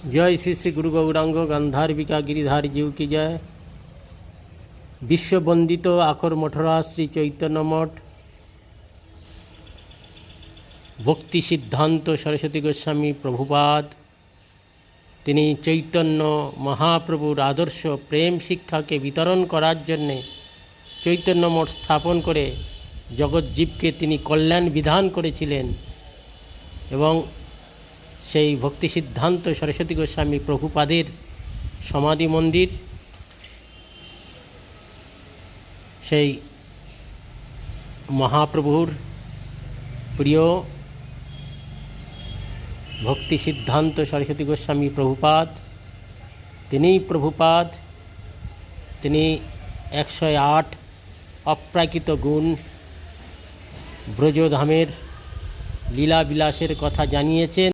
जय श्री श्री गुरु गौरांग गांधारविका गिरिधारी जीव की जय। विश्ववंदित आखर मठरा श्री चैतन्य मठ भक्ति सिद्धांत सरस्वती गोस्वामी प्रभुपाद तिनी चैतन्य महाप्रभुर आदर्श प्रेम शिक्षा के वितरण करार जन्य चैतन्य मठ स्थापन करे जगत जीव के तिनी कल्याण विधान करेছিলেন এবং সেই ভক্তি সিদ্ধান্ত সরস্বতী গোস্বামী প্রভুপাদের সমাধি মন্দির সেই মহাপ্রভুর প্রিয় ভক্তি সিদ্ধান্ত সরস্বতী গোস্বামী প্রভুপাদ তিনি 108 অপ্রাকৃত গুণ ব্রজধামের লীলা বিলাসের কথা জানিয়েছেন।